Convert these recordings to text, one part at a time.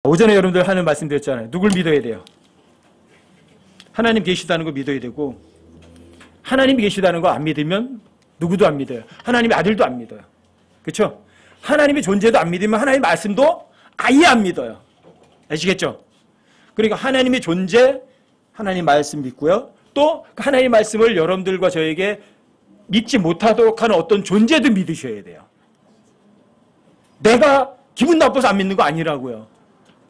오전에 여러분들 하는 말씀 드렸잖아요. 누굴 믿어야 돼요? 하나님 계시다는 거 믿어야 되고, 하나님이 계시다는 거 안 믿으면 누구도 안 믿어요. 하나님의 아들도 안 믿어요. 그렇죠? 하나님의 존재도 안 믿으면 하나님의 말씀도 아예 안 믿어요. 아시겠죠? 그러니까 하나님의 존재, 하나님 말씀 믿고요. 또 하나님의 말씀을 여러분들과 저에게 믿지 못하도록 하는 어떤 존재도 믿으셔야 돼요. 내가 기분 나빠서 안 믿는 거 아니라고요.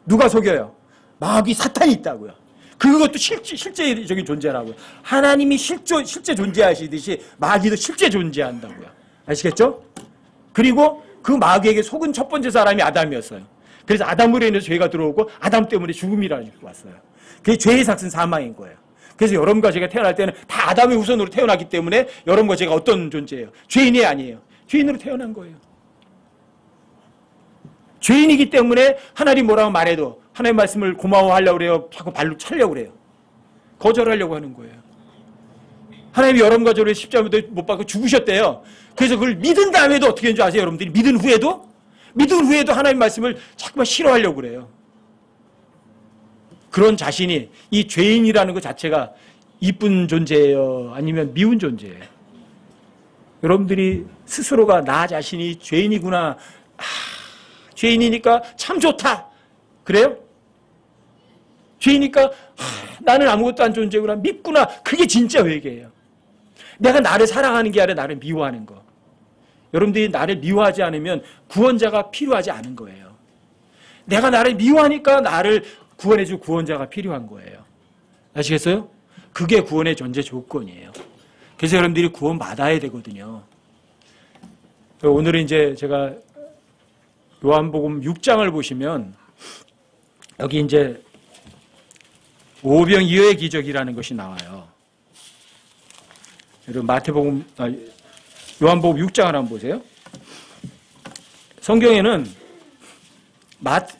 누가 속여요? 마귀 사탄이 있다고요. 그것도 실제적인 존재라고요. 하나님이 실제 존재하시듯이 마귀도 실제 존재한다고요. 아시겠죠? 그리고 그 마귀에게 속은 첫 번째 사람이 아담이었어요. 그래서 아담으로 인해서 죄가 들어오고 아담 때문에 죽음이라는 게 왔어요. 그게 죄의 삭은 사망인 거예요. 그래서 여러분과 제가 태어날 때는 다 아담의 후손으로 태어났기 때문에 여러분과 제가 어떤 존재예요? 죄인이 아니에요. 죄인으로 태어난 거예요. 죄인이기 때문에 하나님 뭐라고 말해도 하나님 말씀을 고마워하려고 그래요. 자꾸 발로 차려고 그래요. 거절하려고 하는 거예요. 하나님이 여러분과 저를 십자가도 못 박고 죽으셨대요. 그래서 그걸 믿은 다음에도 어떻게 하는지 아세요? 여러분들이 믿은 후에도 하나님 말씀을 자꾸만 싫어하려고 그래요. 그런 자신이 이 죄인이라는 것 자체가 이쁜 존재예요? 아니면 미운 존재예요? 여러분들이 스스로가 나 자신이 죄인이구나. 죄인이니까 참 좋다. 그래요? 죄이니까 나는 아무것도 안 존재구나. 믿구나. 그게 진짜 회개예요. 내가 나를 사랑하는 게 아니라 나를 미워하는 거. 여러분들이 나를 미워하지 않으면 구원자가 필요하지 않은 거예요. 내가 나를 미워하니까 나를 구원해줄 구원자가 필요한 거예요. 아시겠어요? 그게 구원의 존재 조건이에요. 그래서 여러분들이 구원받아야 되거든요. 오늘은 이제 제가 요한복음 6장을 보시면 여기 이제 오병이어의 기적이라는 것이 나와요. 여러분 요한복음 6장을 한번 보세요. 성경에는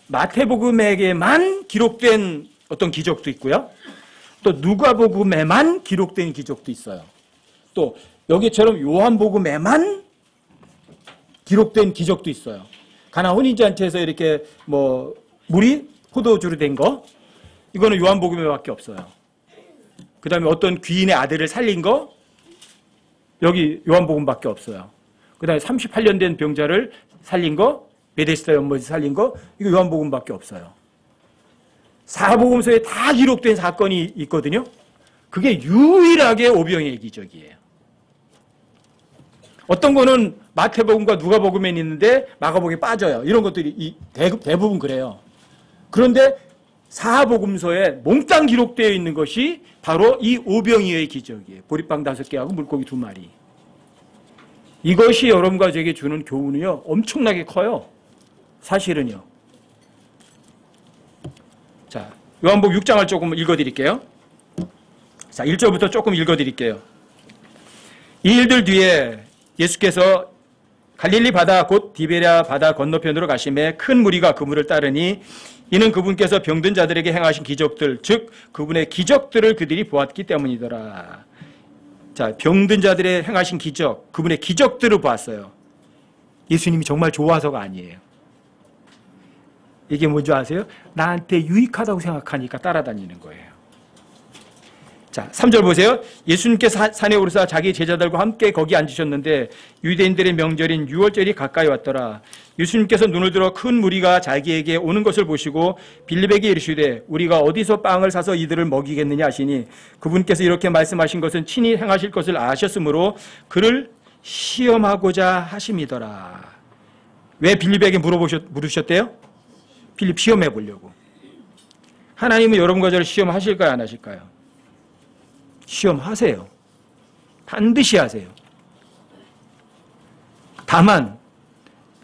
마태복음에게만 기록된 어떤 기적도 있고요. 또 누가복음에만 기록된 기적도 있어요. 또 여기처럼 요한복음에만 기록된 기적도 있어요. 가나 혼인잔치에서 이렇게 물이 포도주로 된 거, 이거는 요한복음에밖에 없어요. 그 다음에 어떤 귀인의 아들을 살린 거, 여기 요한복음밖에 없어요. 그 다음에 38년 된 병자를 살린 거, 베데스다 연못에서 살린 거, 이거 요한복음밖에 없어요. 사복음서에 다 기록된 사건이 있거든요. 그게 유일하게 오병이의 기적이에요. 어떤 거는 마태복음과 누가복음에 있는데 마가복음에 빠져요. 이런 것들이 대부분 그래요. 그런데 사복음서에 몽땅 기록되어 있는 것이 바로 이 오병이어의 기적이에요. 보리빵 5개하고 물고기 2마리. 이것이 여러분과 저에게 주는 교훈이요, 엄청나게 커요. 사실은요. 자, 요한복음 6장을 조금 읽어드릴게요. 자, 1절부터 조금 읽어드릴게요. 이 일들 뒤에 예수께서 갈릴리 바다 곧 디베랴 바다 건너편으로 가시매 큰 무리가 그분을 따르니 이는 그분께서 병든 자들에게 행하신 기적들, 즉 그분의 기적들을 그들이 보았기 때문이더라. 자, 병든 자들의 행하신 기적, 그분의 기적들을 보았어요. 예수님이 정말 좋아서가 아니에요. 이게 뭔지 아세요? 나한테 유익하다고 생각하니까 따라다니는 거예요. 자, 3절 보세요. 예수님께서 산에 오르사 자기 제자들과 함께 거기 앉으셨는데 유대인들의 명절인 유월절이 가까이 왔더라. 예수님께서 눈을 들어 큰 무리가 자기에게 오는 것을 보시고 빌립에게 이르시되 우리가 어디서 빵을 사서 이들을 먹이겠느냐 하시니 그분께서 이렇게 말씀하신 것은 친히 행하실 것을 아셨으므로 그를 시험하고자 하심이더라. 왜 빌립에게 물으셨대요? 빌립 시험해 보려고. 하나님은 여러분과 저를 시험하실까요, 안 하실까요? 시험하세요. 반드시 하세요. 다만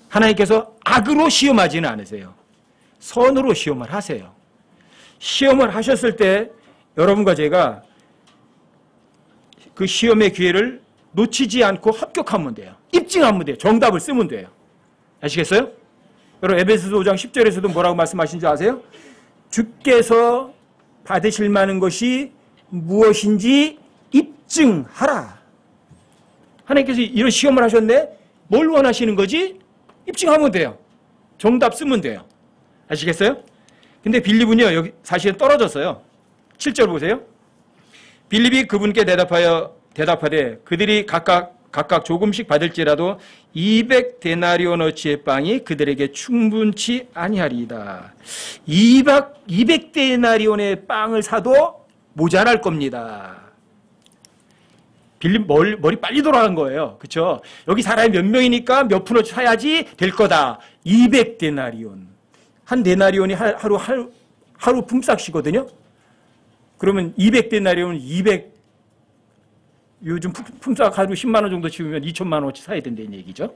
하나님께서 악으로 시험하지는 않으세요. 선으로 시험을 하세요. 시험을 하셨을 때 여러분과 제가 그 시험의 기회를 놓치지 않고 합격하면 돼요. 입증하면 돼요. 정답을 쓰면 돼요. 아시겠어요? 여러분 에베소서 5장 10절에서도 뭐라고 말씀하신지 아세요? 주께서 받으실 만한 것이 무엇인지 입증하라. 하나님께서 이런 시험을 하셨네? 뭘 원하시는 거지? 입증하면 돼요. 정답 쓰면 돼요. 아시겠어요? 근데 빌립은요, 여기 사실은 떨어졌어요. 7절 보세요. 빌립이 그분께 대답하되 그들이 각각 조금씩 받을지라도 200데나리오너치의 빵이 그들에게 충분치 아니하리이다. 200데나리온의 빵을 사도 모자랄 겁니다. 빌립 머리 빨리 돌아간 거예요. 그렇죠? 여기 사람이 몇 명이니까 몇 푼어치 사야지 될 거다. 200데나리온. 한 데나리온이 하루 품삯이거든요. 그러면 200데나리온 200 요즘 품삯 하루 10만 원 정도 치우면 2천만 원어치 사야 된다는 얘기죠.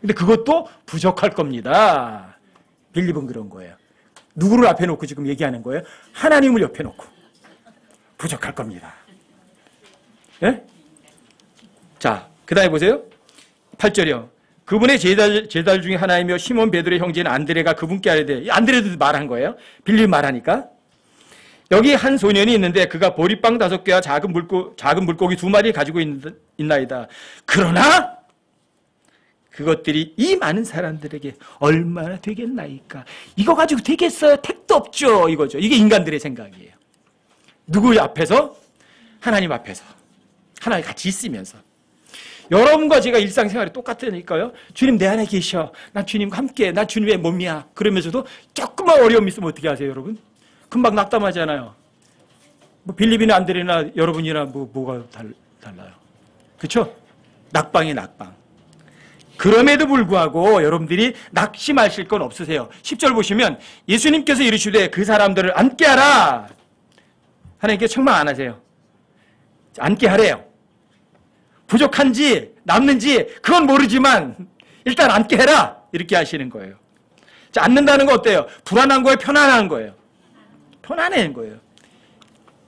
근데 그것도 부족할 겁니다. 빌립은 그런 거예요. 누구를 앞에 놓고 지금 얘기하는 거예요? 하나님을 옆에 놓고 부족할 겁니다. 네? 자, 그 다음에 보세요. 8절이요. 그분의 제자들 중에 하나이며 시몬 베드로의 형제인 안드레가 그분께 아뢰되, 안드레도 말한 거예요. 빌립 말하니까. 여기 한 소년이 있는데 그가 보리빵 5개와 작은 물고기 2마리 가지고 있나이다. 그러나 그것들이 이 많은 사람들에게 얼마나 되겠나이까. 이거 가지고 되겠어요? 택도 없죠. 이거죠. 이게 인간들의 생각이에요. 누구 앞에서? 하나님 앞에서. 하나님 같이 있으면서. 여러분과 제가 일상생활이 똑같으니까요. 주님 내 안에 계셔. 난 주님과 함께. 난 주님의 몸이야. 그러면서도 조금만 어려움이 있으면 어떻게 하세요, 여러분? 금방 낙담하잖아요. 뭐 빌립이나 안드레나 여러분이나 뭐가 달라요. 그렇죠? 낙방이 낙방. 그럼에도 불구하고 여러분들이 낙심하실 건 없으세요. 10절 보시면 예수님께서 이르시되 그 사람들을 앉게 하라. 하나님께 책망 안 하세요. 앉게 하래요. 부족한지 남는지 그건 모르지만 일단 앉게 해라. 이렇게 하시는 거예요. 자, 앉는다는 거 어때요? 불안한 거예요? 편안한 거예요? 편안한 거예요.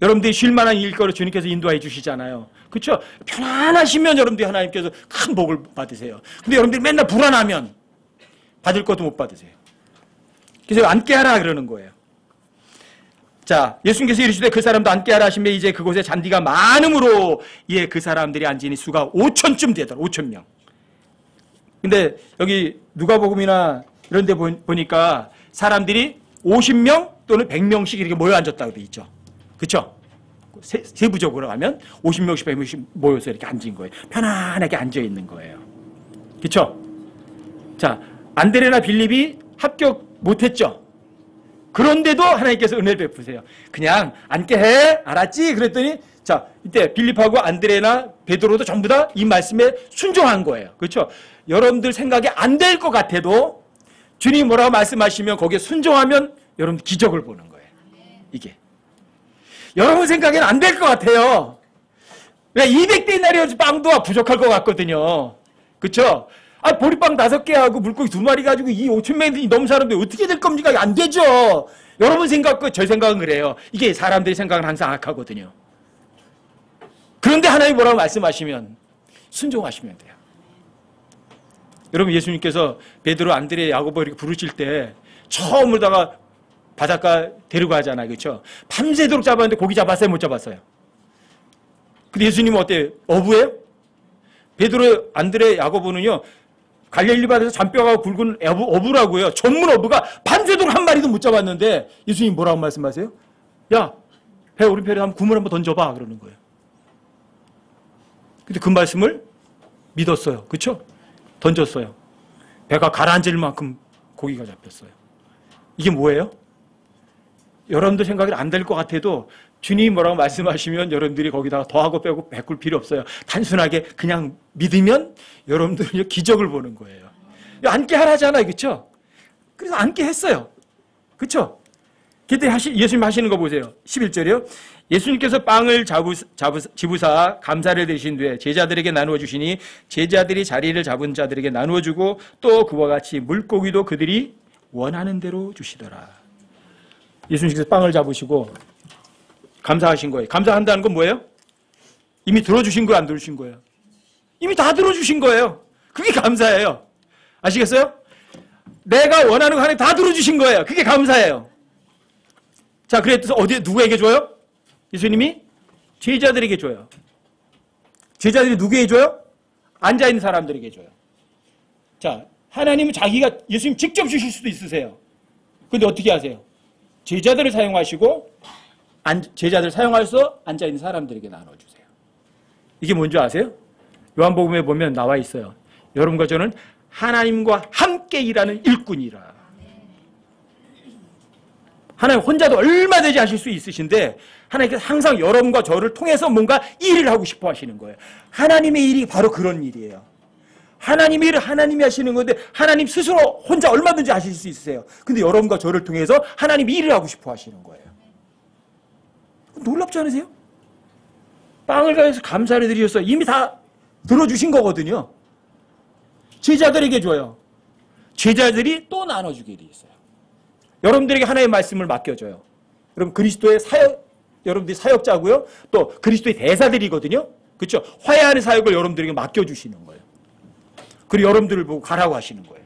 여러분들이 쉴 만한 일거리 주님께서 인도해 주시잖아요. 그렇죠? 편안하시면 여러분들이 하나님께서 큰 복을 받으세요. 근데 여러분들이 맨날 불안하면 받을 것도 못 받으세요. 그래서 앉게 하라 그러는 거예요. 자, 예수님께서 이르시되 그 사람도 앉게 하라 하시며 이제 그곳에 잔디가 많음으로 예, 그 사람들이 앉으니 수가 5천쯤 되더라. 5천 명. 근데 여기 누가복음이나 이런 데 보니까 사람들이 50명 또는 100명씩 이렇게 모여 앉았다고 돼 있죠. 그렇죠? 세부적으로 하면 50명씩 100명씩 모여서 이렇게 앉은 거예요. 편안하게 앉아 있는 거예요. 그렇죠? 자, 안드레나 빌립이 합격 못했죠. 그런데도 하나님께서 은혜를 베푸세요. 그냥 앉게 해. 알았지? 그랬더니 자, 이때 빌립하고 안드레나 베드로도 전부 다 이 말씀에 순종한 거예요. 그렇죠? 여러분들 생각에 안 될 것 같아도 주님이 뭐라고 말씀하시면 거기에 순종하면 여러분 기적을 보는 거예요. 이게. 여러분 생각에는 안 될 것 같아요. 왜 200데나리온 빵도 부족할 것 같거든요. 그렇죠? 아, 보리빵 5개 하고 물고기 2마리 가지고 이 5천 명이 넘는 사람들이 어떻게 될 겁니까? 안 되죠. 여러분 생각과 저 생각은 그래요. 이게 사람들의 생각은 항상 악하거든요. 그런데 하나님이 뭐라고 말씀하시면 순종하시면 돼요. 여러분 예수님께서 베드로, 안드레, 야고보 이렇게 부르실 때 처음으로다가 바닷가 데리고 가잖아요. 그렇죠? 밤새도록 잡았는데 고기 잡았어요? 못 잡았어요? 근데 예수님은 어때요? 어부예요? 베드로, 안드레, 야고보는요. 갈릴리 바다에서 잔뼈가 굵은 어부라고요. 전문 어부가 밤새도록 한 마리도 못 잡았는데 예수님이 뭐라고 말씀하세요? 야, 배 오른편에 한번 구물 한번 던져봐. 그러는 거예요. 근데 그 말씀을 믿었어요. 그렇죠? 던졌어요. 배가 가라앉을 만큼 고기가 잡혔어요. 이게 뭐예요? 여러분들 생각이 안 될 것 같아도 주님이 뭐라고 말씀하시면 여러분들이 거기다가 더하고 빼고 바꿀 필요 없어요. 단순하게 그냥 믿으면 여러분들은 기적을 보는 거예요. 앉게 하라잖아요. 그렇죠? 그래서 앉게 했어요. 그렇죠? 그때 예수님 하시는 거 보세요. 11절이요. 예수님께서 빵을 집으사 감사를 드신 뒤에 제자들에게 나누어 주시니 제자들이 자리를 잡은 자들에게 나누어 주고 또 그와 같이 물고기도 그들이 원하는 대로 주시더라. 예수님께서 빵을 잡으시고 감사하신 거예요. 감사한다는 건 뭐예요? 이미 들어주신 거예요? 안 들어주신 거예요? 이미 다 들어주신 거예요. 그게 감사예요. 아시겠어요? 내가 원하는 거 하나님 다 들어주신 거예요. 그게 감사예요. 자, 그래서 어디에 누구에게 줘요? 예수님이 제자들에게 줘요. 제자들이 누구에게 줘요? 앉아있는 사람들에게 줘요. 자, 하나님은 예수님 직접 주실 수도 있으세요. 근데 어떻게 하세요? 제자들을 사용하시고 제자들 사용하셔서 앉아있는 사람들에게 나눠주세요. 이게 뭔지 아세요? 요한복음에 보면 나와 있어요. 여러분과 저는 하나님과 함께 일하는 일꾼이라. 하나님 혼자도 얼마든지 하실 수 있으신데 하나님께서 항상 여러분과 저를 통해서 뭔가 일을 하고 싶어 하시는 거예요. 하나님의 일이 바로 그런 일이에요. 하나님의 일을 하나님이 하시는 건데 하나님 스스로 혼자 얼마든지 하실 수 있으세요. 근데 여러분과 저를 통해서 하나님이 일을 하고 싶어 하시는 거예요. 놀랍지 않으세요? 빵을 가져서 감사를 드리셨어요. 이미 다 들어주신 거거든요. 제자들에게 줘요. 제자들이 또 나눠주게 돼 있어요. 여러분들에게 하나님의 말씀을 맡겨줘요. 여러분 그리스도의 여러분들이 사역자고요. 또 그리스도의 대사들이거든요. 그렇죠? 화해하는 사역을 여러분들에게 맡겨주시는 거예요. 그리고 여러분들을 보고 가라고 하시는 거예요.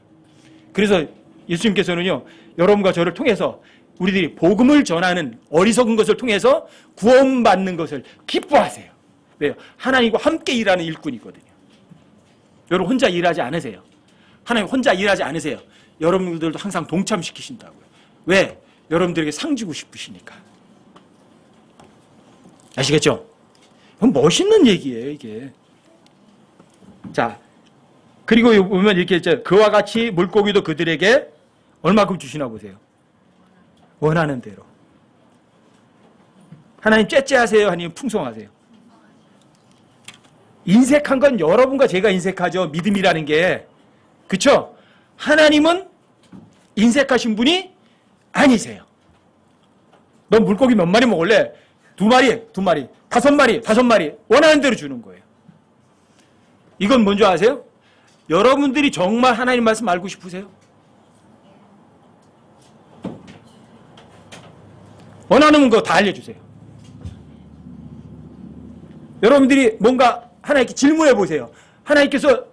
그래서 예수님께서는요. 여러분과 저를 통해서 우리들이 복음을 전하는 어리석은 것을 통해서 구원받는 것을 기뻐하세요. 왜요? 하나님과 함께 일하는 일꾼이거든요. 여러분 혼자 일하지 않으세요. 하나님 혼자 일하지 않으세요. 여러분들도 항상 동참시키신다고요. 왜? 여러분들에게 상 주고 싶으시니까. 아시겠죠? 멋있는 얘기예요, 이게. 자, 그리고 보면 이렇게 있죠. 그와 같이 물고기도 그들에게 얼마큼 주시나 보세요. 원하는 대로. 하나님 째째하세요? 아니면 풍성하세요? 인색한 건 여러분과 제가 인색하죠. 믿음이라는 게. 그렇죠? 하나님은 인색하신 분이 아니세요. 너 물고기 몇 마리 먹을래? 2마리, 2마리, 5마리, 5마리 원하는 대로 주는 거예요. 이건 뭔지 아세요? 여러분들이 정말 하나님 말씀 알고 싶으세요? 원하는 거 다 알려주세요. 여러분들이 뭔가 하나님께 질문해 보세요. 하나님께서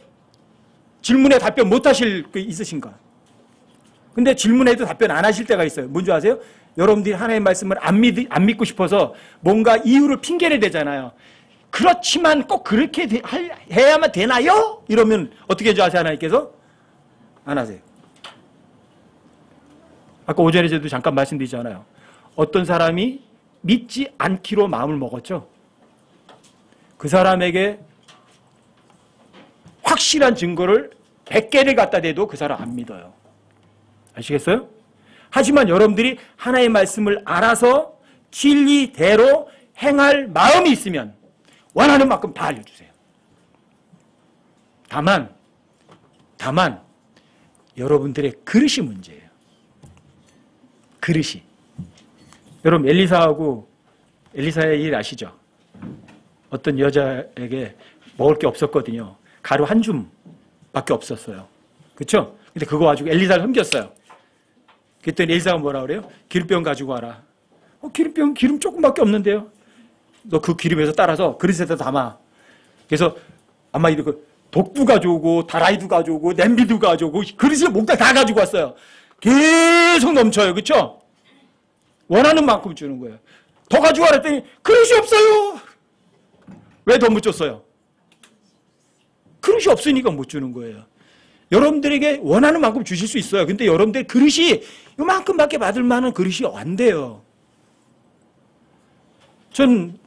질문에 답변 못 하실 게 있으신가? 근데 질문해도 답변 안 하실 때가 있어요. 뭔지 아세요? 여러분들이 하나님의 말씀을 안 믿고 싶어서 뭔가 이유를 핑계를 대잖아요. 그렇지만 꼭 그렇게 해야만 되나요? 이러면 어떻게 해줘 아세요? 하나님께서? 안 하세요. 아까 오전에 저도 잠깐 말씀드리잖아요. 어떤 사람이 믿지 않기로 마음을 먹었죠. 그 사람에게 확실한 증거를 100개를 갖다 대도 그 사람 안 믿어요. 아시겠어요? 하지만 여러분들이 하나님의 말씀을 알아서 진리대로 행할 마음이 있으면 원하는 만큼 다 알려주세요. 다만 여러분들의 그릇이 문제예요. 그릇이. 여러분 엘리사의 일 아시죠? 어떤 여자에게 먹을 게 없었거든요. 가루 한 줌밖에 없었어요. 그렇죠? 근데 그거 가지고 엘리사를 섬겼어요. 그랬더니 엘리사가 뭐라 그래요? 기름병 가지고 와라. 기름 조금밖에 없는데요. 너 그 기름에서 따라서 그릇에다 담아. 그래서 아마 이거 독도 가져오고 다라이도 가져오고 냄비도 가져오고 그릇을 몽땅 다 가지고 왔어요. 계속 넘쳐요. 그렇죠? 원하는 만큼 주는 거예요. 더 가지고 와라 했더니 그릇이 없어요. 왜 더 못 줬어요? 그릇이 없으니까 못 주는 거예요. 여러분들에게 원하는 만큼 주실 수 있어요. 근데 여러분들 그릇이 요만큼밖에 받을 만한 그릇이 안 돼요. 전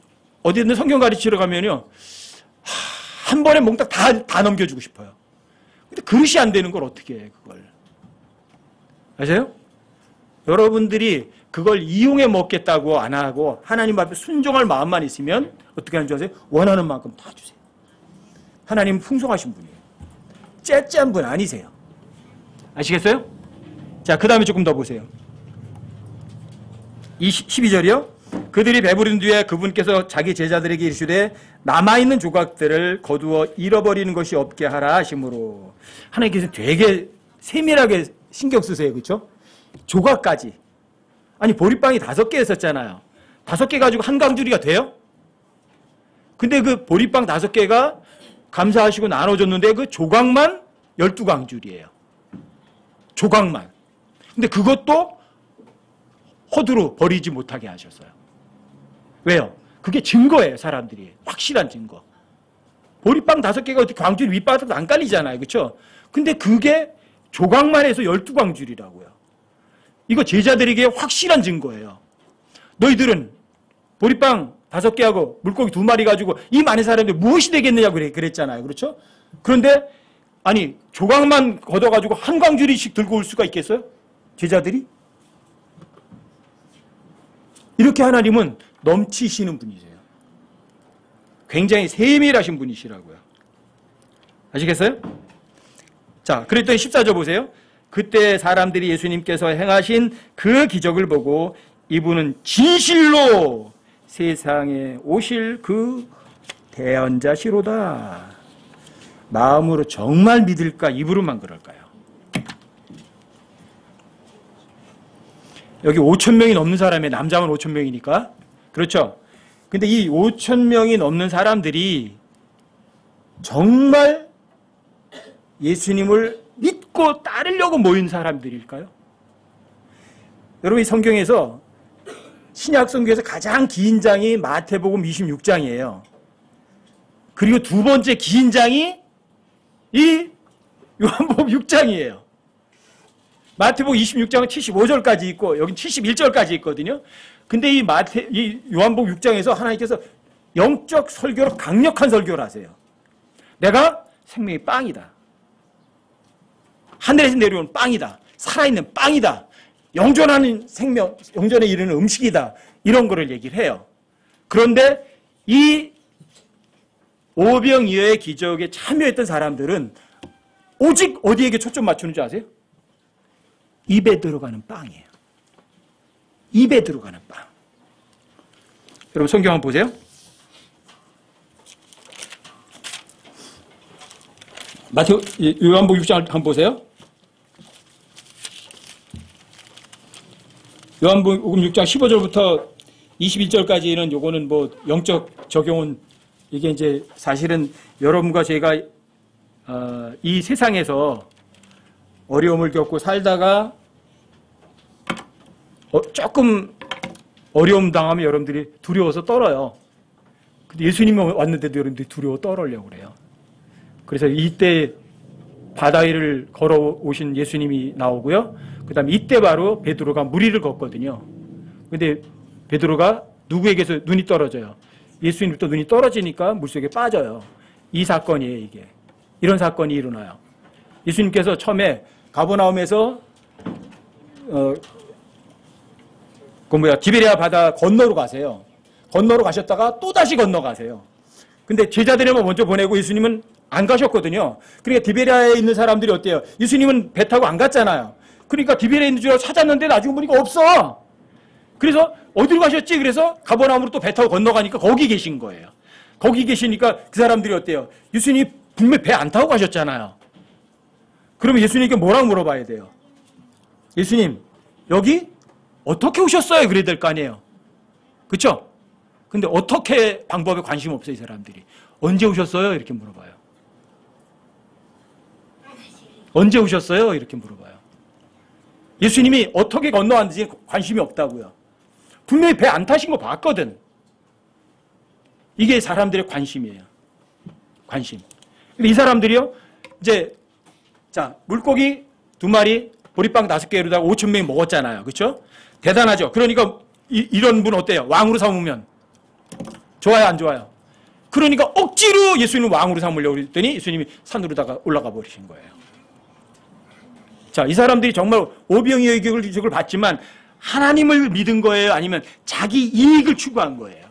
어디든 성경 가르치러 가면요. 한 번에 몽땅 다 넘겨주고 싶어요. 근데 그릇이 안 되는 걸 어떻게 해, 그걸. 아세요? 여러분들이 그걸 이용해 먹겠다고 안 하고 하나님 앞에 순종할 마음만 있으면 어떻게 하는 줄 아세요? 원하는 만큼 다 주세요. 하나님은 풍성하신 분이에요. 째째한 분 아니세요. 아시겠어요? 자, 그 다음에 조금 더 보세요. 12절이요. 그들이 배부른 뒤에 그분께서 자기 제자들에게 이르시되 남아있는 조각들을 거두어 잃어버리는 것이 없게 하라 하심으로. 하나님께서 되게 세밀하게 신경 쓰세요. 그렇죠? 조각까지. 아니 보리빵이 5개 있었잖아요. 5개 가지고 한 강주리가 돼요? 근데 그 보리빵 5개가 감사하시고 나눠줬는데 그 조각만 12강줄이에요. 조각만. 근데 그것도 허두루 버리지 못하게 하셨어요. 왜요? 그게 증거예요. 사람들이. 확실한 증거. 보리빵 5개가 어떻게 광줄 윗바닥도 안 깔리잖아요. 그렇죠? 근데 그게 조각만 해서 12광줄이라고요. 이거 제자들에게 확실한 증거예요. 너희들은 보리빵 5개하고 물고기 2마리 가지고 이 많은 사람들 무엇이 되겠느냐고 그랬잖아요. 그렇죠? 그런데 아니 조각만 걷어가지고 한 광주리씩 들고 올 수가 있겠어요? 제자들이? 이렇게 하나님은 넘치시는 분이세요. 굉장히 세밀하신 분이시라고요. 아시겠어요? 자, 그랬더니 14절 보세요. 그때 사람들이 예수님께서 행하신 그 기적을 보고 이분은 진실로 세상에 오실 그 대언자시로다. 마음으로 정말 믿을까? 입으로만 그럴까요? 여기 5,000명이 넘는 사람의 남자만 5,000명이니까 그렇죠? 근데 이 5,000명이 넘는 사람들이 정말 예수님을 믿고 따르려고 모인 사람들일까요? 여러분 이 성경에서 신약 성경에서 가장 긴 장이 마태복음 26장이에요. 그리고 두 번째 긴 장이 이 요한복음 6장이에요. 마태복음 26장은 75절까지 있고 여긴 71절까지 있거든요. 근데 이 요한복음 6장에서 하나님께서 영적 설교로 강력한 설교를 하세요. 내가 생명의 빵이다. 하늘에서 내려온 빵이다. 살아있는 빵이다. 영존하는 생명, 영존에 이르는 음식이다. 이런 거를 얘기를 해요. 그런데 이 오병이어의 기적에 참여했던 사람들은 오직 어디에게 초점 맞추는 줄 아세요? 입에 들어가는 빵이에요. 입에 들어가는 빵. 여러분 성경 한번 보세요. 요한복음 6장 한번 보세요. 요한복음 6장 15절부터 21절까지는 요거는 뭐 영적 적용은 이게 이제 사실은 여러분과 제가 이 세상에서 어려움을 겪고 살다가 조금 어려움 당하면 여러분들이 두려워서 떨어요. 근데 예수님이 왔는데도 여러분들이 두려워 떨으려고 그래요. 그래서 이때 바다 위를 걸어오신 예수님이 나오고요. 그 다음에 이때 바로 베드로가 무리를 걷거든요. 근데 베드로가 누구에게서 눈이 떨어져요? 예수님부터 눈이 떨어지니까 물속에 빠져요. 이 사건이에요, 이게. 이런 사건이 일어나요. 예수님께서 처음에 가버나움에서 디베랴 바다 건너로 가세요. 건너로 가셨다가 또다시 건너가세요. 근데 제자들에만 먼저 보내고 예수님은 안 가셨거든요. 그러니까 디베랴에 있는 사람들이 어때요? 예수님은 배 타고 안 갔잖아요. 그러니까 디베랴에 있는 줄 알고 찾았는데 나중에 보니까 없어. 그래서 어디로 가셨지? 그래서 가버나움으로 또 배 타고 건너가니까 거기 계신 거예요. 거기 계시니까 그 사람들이 어때요? 예수님이 분명히 배 안 타고 가셨잖아요. 그러면 예수님께 뭐라고 물어봐야 돼요? 예수님, 여기 어떻게 오셨어요? 그래야 될 거 아니에요. 그렇죠? 근데 어떻게 방법에 관심 없어요, 이 사람들이. 언제 오셨어요? 이렇게 물어봐요. 언제 오셨어요? 이렇게 물어봐요. 예수님이 어떻게 건너왔는지 관심이 없다고요. 분명히 배 안 타신 거 봤거든. 이게 사람들의 관심이에요. 관심. 근데 이 사람들이요, 이제, 자, 물고기 2마리, 보리빵 5개 이루다가 5,000명이 먹었잖아요. 그렇죠? 대단하죠? 그러니까 이런 분 어때요? 왕으로 삼으면. 좋아요, 안 좋아요? 그러니까 억지로 예수님을 왕으로 삼으려고 그랬더니 예수님이 산으로다가 올라가 버리신 거예요. 자, 이 사람들이 정말 오병이어의 기적을 봤지만 하나님을 믿은 거예요? 아니면 자기 이익을 추구한 거예요?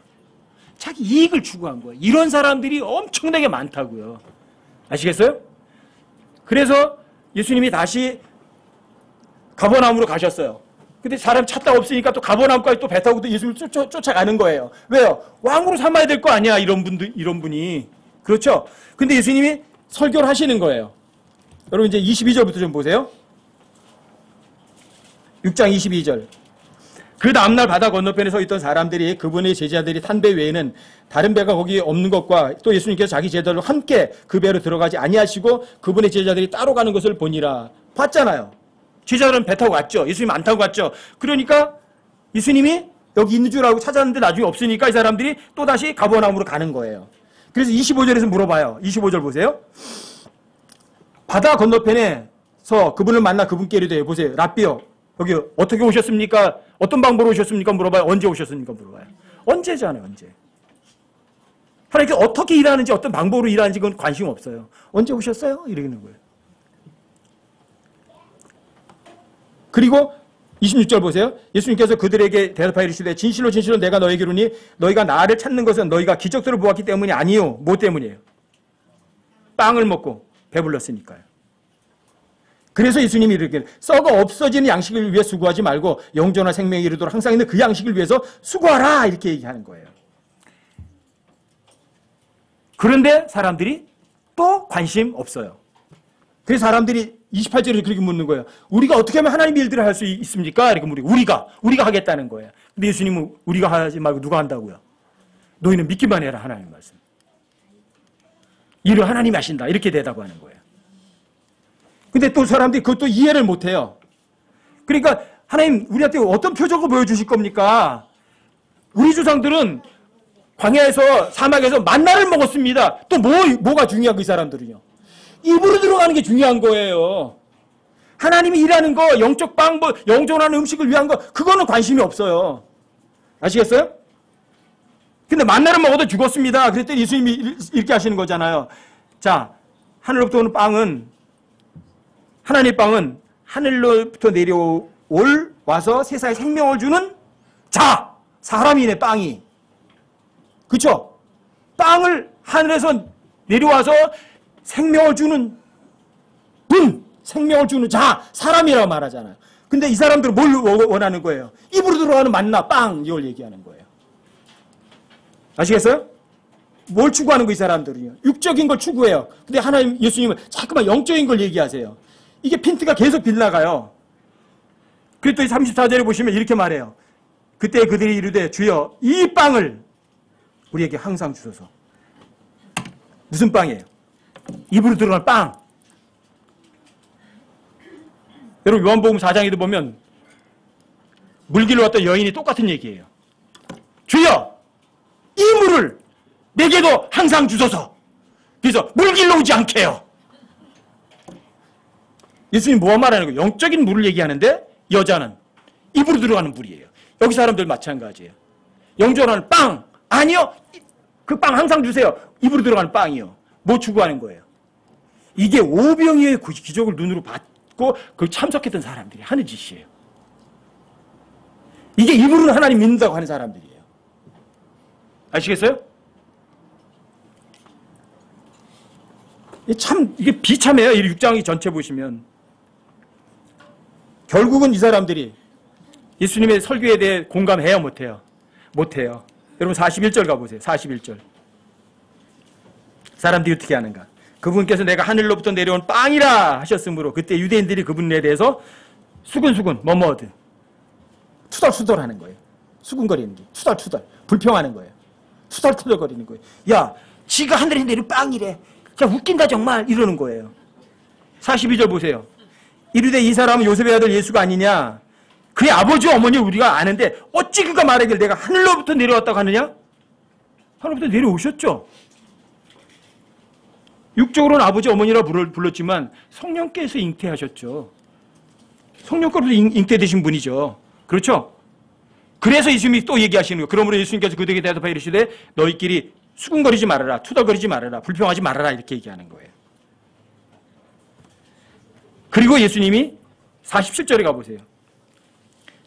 자기 이익을 추구한 거예요. 이런 사람들이 엄청나게 많다고요. 아시겠어요? 그래서 예수님이 다시 가버나움으로 가셨어요. 근데 사람 찾다 없으니까 또 가버나움까지 또 배 타고 또 예수님을 쫓아가는 거예요. 왜요? 왕으로 삼아야 될 거 아니야, 이런 분이. 그렇죠? 근데 예수님이 설교를 하시는 거예요. 여러분 이제 22절부터 좀 보세요. 6장 22절. 그 다음날 바다 건너편에 서 있던 사람들이 그분의 제자들이 탄 배 외에는 다른 배가 거기 없는 것과 또 예수님께서 자기 제자들과 함께 그 배로 들어가지 아니하시고 그분의 제자들이 따로 가는 것을 보니라. 봤잖아요. 제자들은 배 타고 갔죠. 예수님 안 타고 갔죠. 그러니까 예수님이 여기 있는 줄 알고 찾았는데 나중에 없으니까 이 사람들이 또다시 가버나움으로 가는 거예요. 그래서 25절에서 물어봐요. 25절 보세요. 바다 건너편에서 그분을 만나 그분께 이르되 보세요. 랍비요. 여기 어떻게 오셨습니까? 어떤 방법으로 오셨습니까? 물어봐요. 언제 오셨습니까? 물어봐요. 언제잖아요. 언제. 하나님께 어떻게 일하는지 어떤 방법으로 일하는지 그건 관심 없어요. 언제 오셨어요? 이러는 거예요. 그리고 26절 보세요. 예수님께서 그들에게 대답하여 이르시되 진실로 진실로 내가 너에게 이르니 너희가 나를 찾는 것은 너희가 기적들을 보았기 때문이 아니요. 뭐 때문이에요? 빵을 먹고 배불렀으니까요. 그래서 예수님이 이렇게 썩어 없어지는 양식을 위해 수고하지 말고 영존한 생명에 이르도록 항상 있는 그 양식을 위해서 수고하라 이렇게 얘기하는 거예요. 그런데 사람들이 또 관심 없어요. 그래서 사람들이 28절에 그렇게 묻는 거예요. 우리가 어떻게 하면 하나님의 일들을 할 수 있습니까? 이렇게 우리가 하겠다는 거예요. 근데 예수님은 우리가 하지 말고 누가 한다고요? 너희는 믿기만 해라 하나님 말씀. 일을 하나님이 하신다 이렇게 대답하는 거예요. 근데 또 사람들이 그것도 이해를 못해요. 그러니까 하나님 우리한테 어떤 표적을 보여주실 겁니까? 우리 조상들은 광야에서 사막에서 만나를 먹었습니다. 또 뭐가 중요한 이 사람들은요? 입으로 들어가는 게 중요한 거예요. 하나님이 일하는 거, 영적 방법, 영존하는 음식을 위한 거 그거는 관심이 없어요. 아시겠어요? 근데 만나를 먹어도 죽었습니다. 그랬더니 예수님이 이렇게 하시는 거잖아요. 자, 하늘로부터 오는 빵은 하나님의 빵은 하늘로부터 내려올 와서 세상에 생명을 주는 자, 사람이네 빵이. 그렇죠? 빵을 하늘에서 내려와서 생명을 주는 분, 생명을 주는 자, 사람이라고 말하잖아요. 근데 이 사람들은 뭘 원하는 거예요? 입으로 들어가는 만나, 빵 이걸 얘기하는 거예요. 아시겠어요? 뭘 추구하는 거 이 사람들은요? 육적인 걸 추구해요. 근데 하나님, 예수님은 자꾸만 영적인 걸 얘기하세요. 이게 핀트가 계속 빗나가요. 그랬더니 34절에 보시면 이렇게 말해요. 그때 그들이 이르되 주여 이 빵을 우리에게 항상 주소서. 무슨 빵이에요? 입으로 들어갈 빵. 여러분 요한복음 4장에도 보면 물길로 왔던 여인이 똑같은 얘기예요. 주여 이 물을 내게도 항상 주소서. 그래서 물길로 오지 않게요. 예수님 뭐가 말하는 거예요? 영적인 물을 얘기하는데 여자는 입으로 들어가는 물이에요. 여기 사람들 마찬가지예요. 영존하는 빵. 아니요. 그 빵 항상 주세요. 입으로 들어가는 빵이요. 뭐 추구하는 거예요? 이게 오병이어의 기적을 눈으로 봤고 그 참석했던 사람들이 하는 짓이에요. 이게 입으로는 하나님 믿는다고 하는 사람들이에요. 아시겠어요? 참 이게 비참해요. 이 6장이 전체 보시면 결국은 이 사람들이 예수님의 설교에 대해 공감해요? 못해요? 못해요. 여러분 41절 가보세요. 41절. 사람들이 어떻게 하는가? 그분께서 내가 하늘로부터 내려온 빵이라 하셨으므로 그때 유대인들이 그분에 대해서 수근수근 뭐뭐든 투덜투덜하는 거예요. 수근거리는 게 투덜투덜 불평하는 거예요. 투덜투덜거리는 거예요. 야, 지가 하늘에 내린 빵이래. 야, 웃긴다 정말 이러는 거예요. 42절 보세요. 이르되 이 사람은 요셉의 아들 예수가 아니냐? 그의 아버지와 어머니 우리가 아는데 어찌 그가 말하길 내가 하늘로부터 내려왔다고 하느냐? 하늘로부터 내려오셨죠. 육적으로는 아버지 어머니라 불렀지만 성령께서 잉태하셨죠. 성령께로도 잉태되신 분이죠. 그렇죠? 그래서 예수님이 또 얘기하시는 거예요. 그러므로 예수님께서 그들에게 대답하여 이르시되 너희끼리 수군거리지 말아라. 투덜거리지 말아라. 불평하지 말아라. 이렇게 얘기하는 거예요. 그리고 예수님이 47절에 가보세요.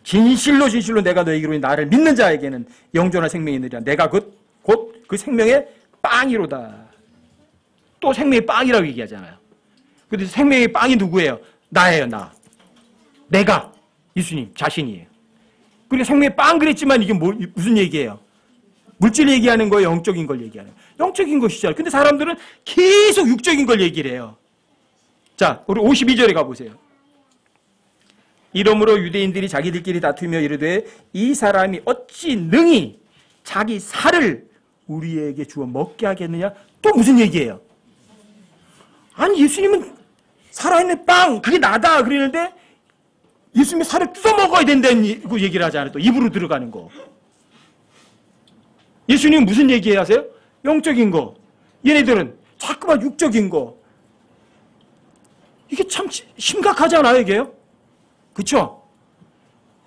진실로 진실로 내가 너에게 이르노니 나를 믿는 자에게는 영존한 생명이 있느니라. 내가 곧 그 생명의 빵이로다. 또 생명의 빵이라고 얘기하잖아요. 근데 생명의 빵이 누구예요? 나예요, 나. 내가 예수님 자신이에요. 그리고 생명의 빵 그랬지만 이게 무슨 얘기예요? 물질 얘기하는 거예요? 영적인 걸 얘기하는 거예요? 영적인 것이죠. 근데 사람들은 계속 육적인 걸 얘기를 해요. 자, 우리 52절에 가보세요. 이러므로 유대인들이 자기들끼리 다투며 이르되 이 사람이 어찌 능히 자기 살을 우리에게 주어 먹게 하겠느냐? 또 무슨 얘기예요? 아니 예수님은 살아있는 빵 그게 나다 그러는데 예수님이 살을 뜯어 먹어야 된다는 얘기를 하잖아요. 또 입으로 들어가는 거. 예수님은 무슨 얘기 하세요? 영적인 거. 얘네들은 자꾸만 육적인 거. 이게 참 심각하잖아요, 이게요. 그렇죠?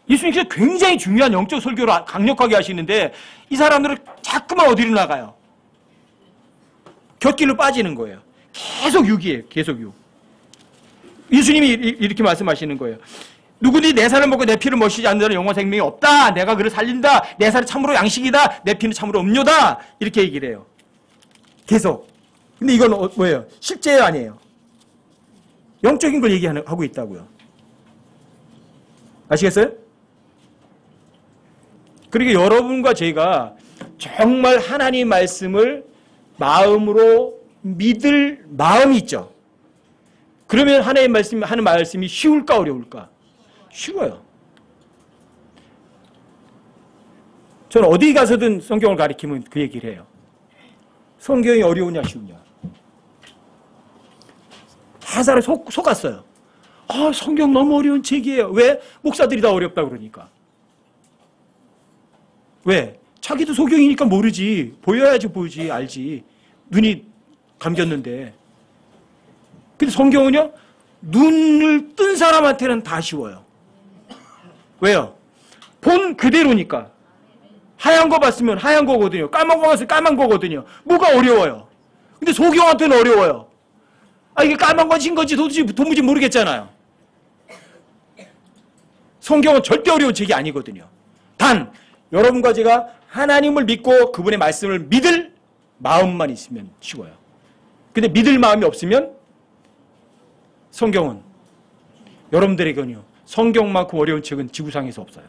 예수님께서 굉장히 중요한 영적 설교를 강력하게 하시는데 이 사람들은 자꾸만 어디로 나가요? 곁길로 빠지는 거예요. 계속 육이에요. 계속 육. 예수님이 이렇게 말씀하시는 거예요. 누구든지 내 살을 먹고 내 피를 마시지 않는 자는 영원 생명이 없다. 내가 그를 살린다. 내 살은 참으로 양식이다. 내 피는 참으로 음료다. 이렇게 얘기를 해요. 계속. 근데 이건 뭐예요? 실제예요, 아니에요? 영적인 걸 얘기하고 있다고요. 아시겠어요? 그러니까 여러분과 제가 정말 하나님 말씀을 마음으로 믿을 마음이 있죠. 그러면 하나님 말씀이 하는 말씀이 쉬울까 어려울까? 쉬워요. 저는 어디 가서든 성경을 가리키면 그 얘기를 해요. 성경이 어려우냐 쉬우냐. 한 사람이 속았어요. 아, 성경 너무 어려운 책이에요. 왜? 목사들이 다 어렵다 그러니까. 왜? 자기도 소경이니까 모르지. 보여야지 보지 알지. 눈이 감겼는데. 근데 성경은요. 눈을 뜬 사람한테는 다 쉬워요. 왜요? 본 그대로니까. 하얀 거 봤으면 하얀 거거든요. 까만 거 봤으면 까만 거거든요. 뭐가 어려워요? 근데 소경한테는 어려워요. 아, 이게 까만 건지 흰 건지 도무지 모르겠잖아요. 성경은 절대 어려운 책이 아니거든요. 단 여러분과 제가 하나님을 믿고 그분의 말씀을 믿을 마음만 있으면 쉬워요. 근데 믿을 마음이 없으면 성경은 여러분들에게는요. 성경만큼 어려운 책은 지구상에서 없어요.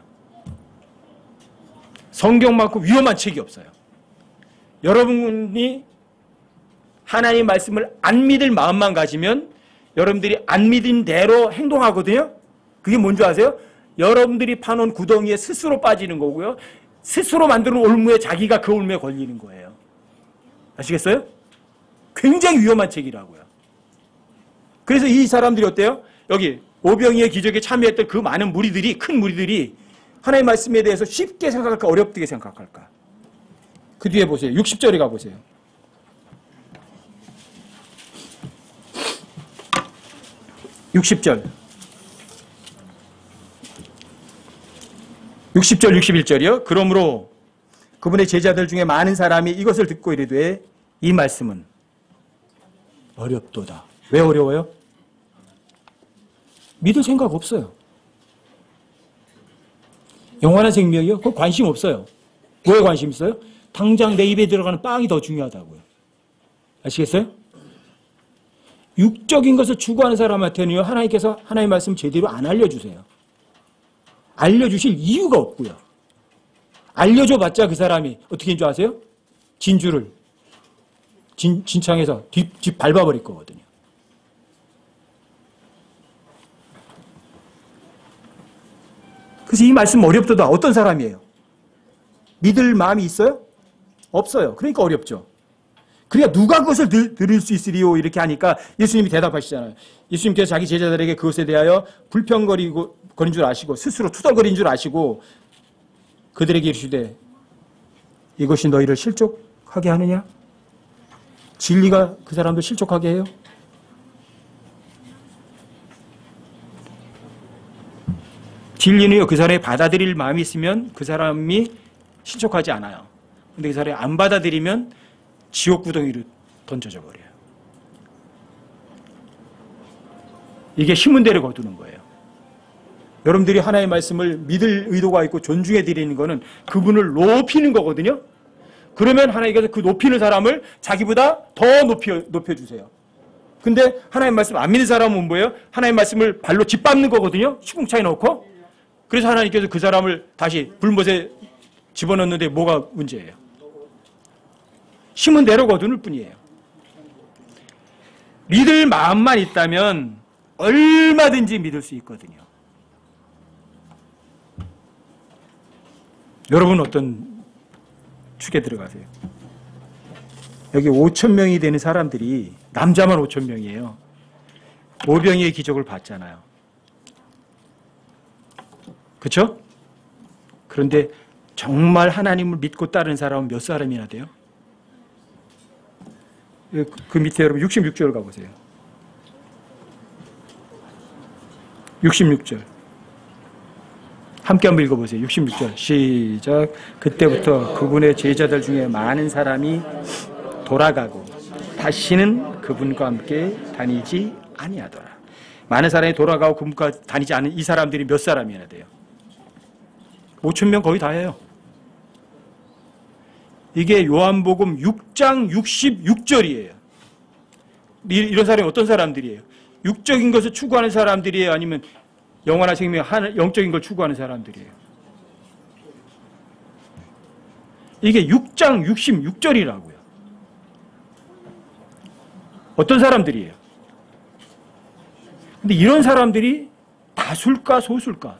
성경만큼 위험한 책이 없어요. 여러분이 하나님 말씀을 안 믿을 마음만 가지면 여러분들이 안 믿은 대로 행동하거든요. 그게 뭔지 아세요? 여러분들이 파놓은 구덩이에 스스로 빠지는 거고요. 스스로 만드는 올무에 자기가 그 올무에 걸리는 거예요. 아시겠어요? 굉장히 위험한 책이라고요. 그래서 이 사람들이 어때요? 여기 오병이의 기적에 참여했던 그 많은 무리들이, 큰 무리들이 하나님의 말씀에 대해서 쉽게 생각할까 어렵게 생각할까? 그 뒤에 보세요. 60절에 가보세요. 60절. 60절, 61절이요. 그러므로 그분의 제자들 중에 많은 사람이 이것을 듣고 이르되 이 말씀은 어렵도다. 왜 어려워요? 믿을 생각 없어요. 영원한 생명이요? 그거 관심 없어요. 뭐에 관심 있어요? 당장 내 입에 들어가는 빵이 더 중요하다고요. 아시겠어요? 육적인 것을 추구하는 사람한테는요, 하나님께서 하나님의 말씀 제대로 안 알려주세요. 알려주실 이유가 없고요. 알려줘봤자 그 사람이 어떻게 인 줄 아세요? 진주를 진창에서 뒷 밟아버릴 거거든요. 그래서 이 말씀 어렵도다. 어떤 사람이에요? 믿을 마음이 있어요? 없어요. 그러니까 어렵죠. 그러니까 누가 그것을 들을 수 있으리요? 이렇게 하니까 예수님이 대답하시잖아요. 예수님께서 자기 제자들에게 그것에 대하여 불평거린 줄 아시고 스스로 투덜거린 줄 아시고 그들에게 이르시되 이것이 너희를 실족하게 하느냐? 진리가 그 사람들 실족하게 해요? 진리는요, 그 사람이 받아들일 마음이 있으면 그 사람이 실족하지 않아요. 근데 그 사람이 안 받아들이면 지옥 구덩이로 던져져 버려요. 이게 힘은 대로 거두는 거예요. 여러분들이 하나님의 말씀을 믿을 의도가 있고 존중해 드리는 거는 그분을 높이는 거거든요. 그러면 하나님께서 그 높이는 사람을 자기보다 더 높여주세요. 근데 하나님 말씀 안 믿는 사람은 뭐예요? 하나님 말씀을 발로 짓밟는 거거든요. 시궁창에 넣고. 그래서 하나님께서 그 사람을 다시 불못에 집어넣는데 뭐가 문제예요? 힘은 내려 거두는 뿐이에요. 믿을 마음만 있다면 얼마든지 믿을 수 있거든요. 여러분 어떤 축에 들어가세요? 여기 5,000명이 되는 사람들이 남자만 5,000명이에요. 오병이의 기적을 봤잖아요. 그렇죠? 그런데 정말 하나님을 믿고 따르는 사람은 몇 사람이나 돼요? 그 밑에 여러분 66절 가보세요. 66절. 함께 한번 읽어보세요. 66절 시작. 그때부터 그분의 제자들 중에 많은 사람이 돌아가고 다시는 그분과 함께 다니지 아니하더라. 많은 사람이 돌아가고 그분과 다니지 않은 이 사람들이 몇 사람이나 돼요? 5,000명 거의 다예요. 이게 요한복음 6장 66절이에요. 이런 사람이 어떤 사람들이에요? 육적인 것을 추구하는 사람들이에요? 아니면 영원한 생명, 영적인 걸 추구하는 사람들이에요? 이게 6장 66절이라고요. 어떤 사람들이에요? 근데 이런 사람들이 다술까 소술까?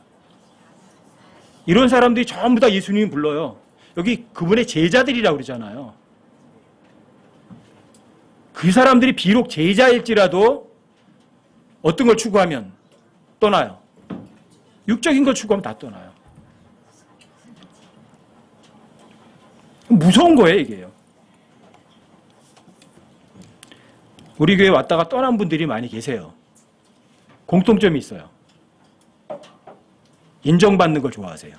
이런 사람들이 전부 다 예수님이 불러요. 여기 그분의 제자들이라고 그러잖아요. 그 사람들이 비록 제자일지라도 어떤 걸 추구하면 떠나요. 육적인 걸 추구하면 다 떠나요. 무서운 거예요, 이게요. 우리 교회 왔다가 떠난 분들이 많이 계세요. 공통점이 있어요. 인정받는 걸 좋아하세요.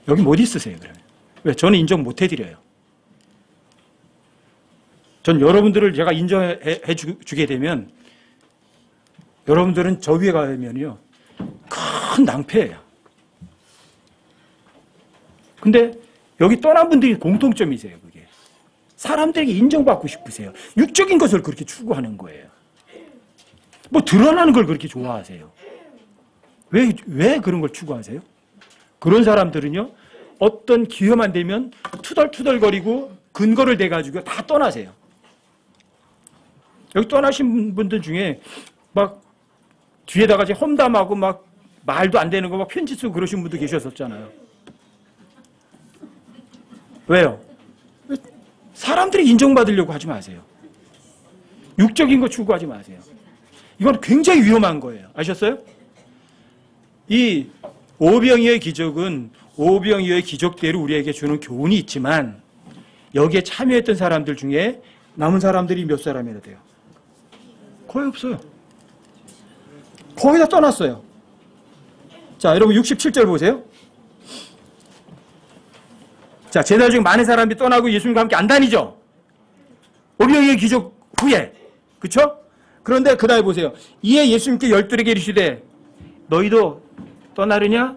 여기 못 있으세요, 그러면. 왜? 저는 인정 못 해드려요. 전 여러분들을 제가 인정해 주게 되면 여러분들은 저 위에 가면요 큰 낭패예요. 근데 여기 떠난 분들이 공통점이세요. 그게 사람들에게 인정받고 싶으세요. 육적인 것을 그렇게 추구하는 거예요. 뭐 드러나는 걸 그렇게 좋아하세요. 왜 그런 걸 추구하세요? 그런 사람들은요 어떤 기회만 되면 투덜투덜거리고 근거를 대가지고 다 떠나세요. 여기 떠나신 분들 중에 막 뒤에다가 험담하고 막 말도 안 되는 거 막 편지 쓰고 그러신 분도 계셨었잖아요. 왜요? 사람들이 인정받으려고 하지 마세요. 육적인 거 추구하지 마세요. 이건 굉장히 위험한 거예요. 아셨어요? 이 오병이어의 기적은 오병이어의 기적대로 우리에게 주는 교훈이 있지만 여기에 참여했던 사람들 중에 남은 사람들이 몇 사람이나 돼요? 거의 없어요. 거의 다 떠났어요. 자, 여러분 67절 보세요. 자, 제자 중 많은 사람들이 떠나고 예수님과 함께 안 다니죠? 오병이어의 기적 후에. 그렇죠? 그런데 그 다음에 보세요. 이에 예수님께 열둘에게 이르시되 너희도 떠나느냐?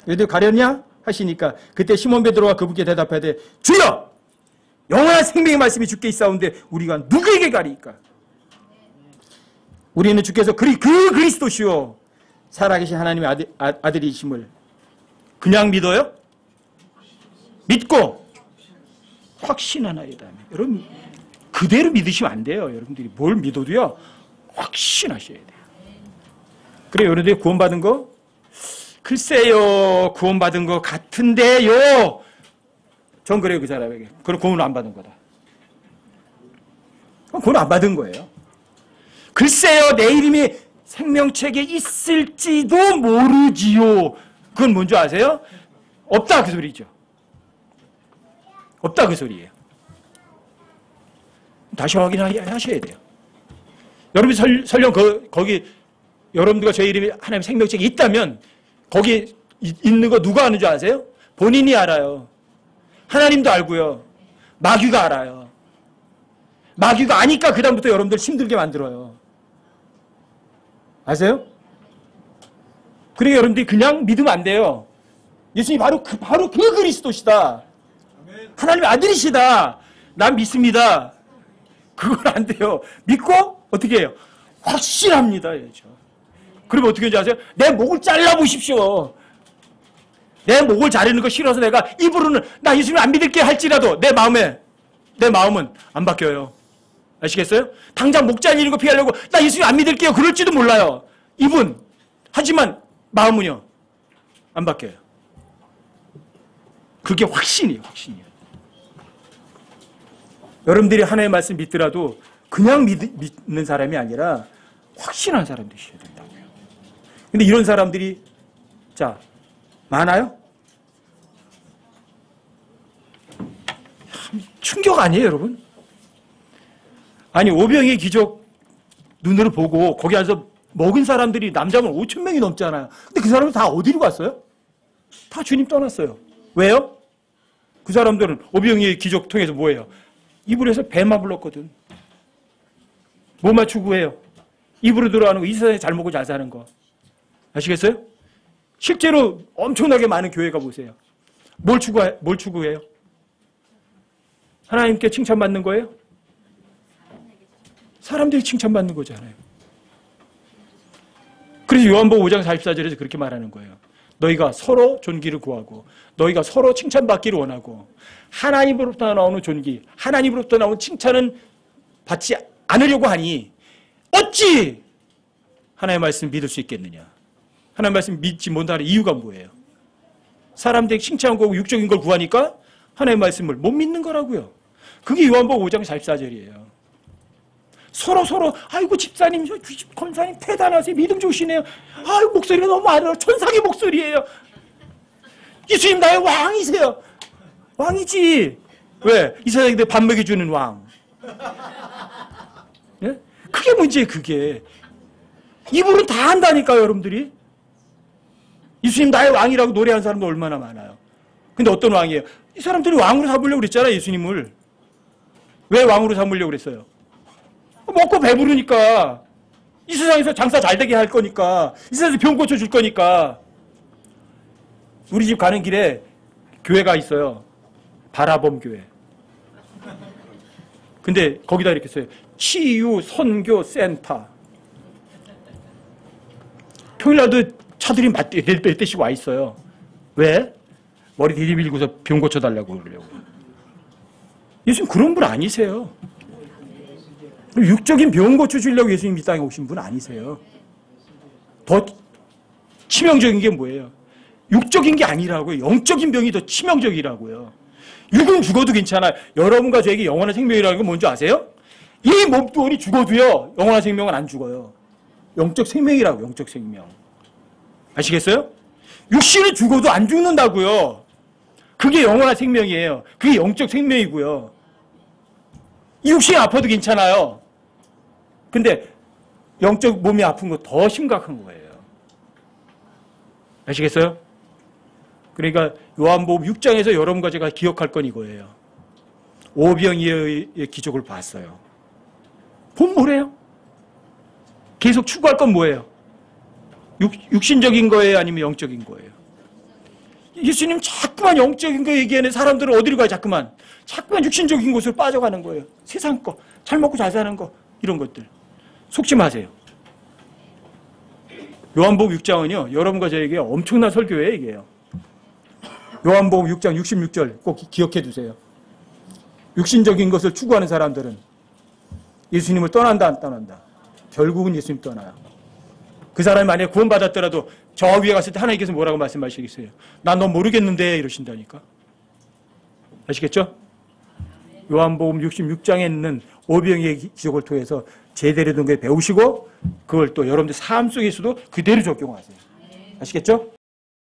너희도 가렸냐? 하시니까 그때 시몬 베드로가 그분께 대답하되 주여! 영원한 생명의 말씀이 주께 있사온데 우리가 누구에게 가리이까? 우리는 주께서 그 그리스도시요 살아계신 하나님의 아들이심을 그냥 믿어요? 믿고 확신하나이다. 여러분 그대로 믿으시면 안 돼요. 여러분들이 뭘 믿어도요 확신하셔야 돼요. 그래요. 여러분들이 구원받은 거 글쎄요 구원받은 거 같은데요. 전 그래요. 그 사람에게. 그럼 구원 안 받은 거다. 구원 안 받은 거예요. 글쎄요 내 이름이 생명책에 있을지도 모르지요. 그건 뭔지 아세요? 없다 그 소리죠. 없다 그 소리예요. 다시 확인하셔야 돼요. 여러분이 설령 거기 여러분들과 제 이름이 하나님 생명책에 있다면 거기 있는 거 누가 아는 줄 아세요? 본인이 알아요. 하나님도 알고요. 마귀가 알아요. 마귀가 아니까 그 다음부터 여러분들 힘들게 만들어요. 아세요? 그러니까 여러분들이 그냥 믿으면 안 돼요. 예수님이 바로 그 그리스도시다. 하나님의 아들이시다. 난 믿습니다. 그건 안 돼요. 믿고 어떻게 해요? 확실합니다. 그러면 어떻게 하는지 아세요? 내 목을 잘라보십시오. 내 목을 자르는 거 싫어서 내가 입으로는 나 예수님 안 믿을게 할지라도 내 마음은 안 바뀌어요. 아시겠어요? 당장 목 잘리는 거 피하려고 나 예수님 안 믿을게요. 그럴지도 몰라요. 입은. 하지만 마음은요. 안 바뀌어요. 그게 확신이에요. 확신이에요. 여러분들이 하나님의 말씀 믿더라도 그냥 믿는 사람이 아니라 확신한 사람 되셔야 된다고요. 근데 이런 사람들이 자 많아요? 충격 아니에요, 여러분? 아니 오병이의 기적 눈으로 보고 거기 와서 먹은 사람들이 남자면 5천 명이 넘잖아요. 근데 그 사람들 다 어디로 갔어요? 다 주님 떠났어요. 왜요? 그 사람들은 오병이의 기적 통해서 뭐예요? 입으로 해서 배만 불렀거든. 뭐만 추구해요? 입으로 들어가는 거, 이 세상에 잘 먹고 잘 사는 거. 아시겠어요? 실제로 엄청나게 많은 교회가 보세요. 뭘 추구해요? 하나님께 칭찬받는 거예요? 사람들이 칭찬받는 거잖아요. 그래서 요한복음 5장 44절에서 그렇게 말하는 거예요. 너희가 서로 존귀를 구하고 너희가 서로 칭찬받기를 원하고 하나님으로부터 나오는 존귀, 하나님으로부터 나오는 칭찬은 받지 않으려고 하니 어찌 하나님의 말씀 믿을 수 있겠느냐. 하나님의 말씀 믿지 못하는 이유가 뭐예요? 사람들이 칭찬하고 구하고 육적인 걸 구하니까 하나님의 말씀을 못 믿는 거라고요. 그게 요한복음 5장 44절이에요. 서로 아이고 집사님, 권사님 대단하세요. 믿음 좋으시네요. 아이고 목소리가 너무 아름다워. 천상의 목소리예요. 예수님 나의 왕이세요. 왕이지. 왜? 이 세상에 밥 먹여주는 왕. 예? 그게 문제예요. 그게. 입으로는 다 한다니까요. 여러분들이. 예수님 나의 왕이라고 노래하는 사람도 얼마나 많아요. 근데 어떤 왕이에요? 이 사람들이 왕으로 삼으려고 그랬잖아요. 예수님을. 왜 왕으로 삼으려고 그랬어요? 먹고 배부르니까. 이 세상에서 장사 잘 되게 할 거니까. 이 세상에서 병 고쳐줄 거니까. 우리 집 가는 길에 교회가 있어요. 바라봄 교회. 근데 거기다 이렇게 써요. 치유 선교 센터. 평일날도 차들이 몇 대씩 와 있어요. 왜? 머리 디디밀고서 병 고쳐달라고 그러려고. 예수님 그런 분 아니세요. 육적인 병 고쳐주려고 예수님 이 땅에 오신 분 아니세요. 더 치명적인 게 뭐예요? 육적인 게 아니라고요. 영적인 병이 더 치명적이라고요. 육은 죽어도 괜찮아요. 여러분과 저에게 영원한 생명이라는 건 뭔지 아세요? 이 몸뚱아리 죽어도요. 영원한 생명은 안 죽어요. 영적 생명이라고. 영적 생명. 아시겠어요? 육신이 죽어도 안 죽는다고요. 그게 영원한 생명이에요. 그게 영적 생명이고요. 이 육신이 아파도 괜찮아요. 근데 영적 몸이 아픈 거 더 심각한 거예요. 아시겠어요? 그러니까 요한복음 6장에서 여러분과 제가 기억할 건 이거예요. 오병이어의 기적을 봤어요. 본 뭐래요? 계속 추구할 건 뭐예요? 육신적인 거예요? 아니면 영적인 거예요? 예수님 자꾸만 영적인 거 얘기하는 사람들은 어디로 가요? 자꾸만 육신적인 곳으로 빠져가는 거예요. 세상 거, 잘 먹고 잘 사는 거, 이런 것들. 속지 마세요. 요한복음 6장은요, 여러분과 저에게 엄청난 설교예요, 이게요. 요한복음 6장 66절 꼭 기억해 두세요. 육신적인 것을 추구하는 사람들은 예수님을 떠난다, 안 떠난다? 결국은 예수님 떠나요. 그 사람이 만약에 구원받았더라도 저 위에 갔을 때 하나님께서 뭐라고 말씀하시겠어요? 난 너 모르겠는데 이러신다니까. 아시겠죠? 요한복음 66장에 있는 오병이의 기적을 통해서 제대로 된 걸 배우시고 그걸 또 여러분들 삶 속에서도 그대로 적용하세요. 아시겠죠?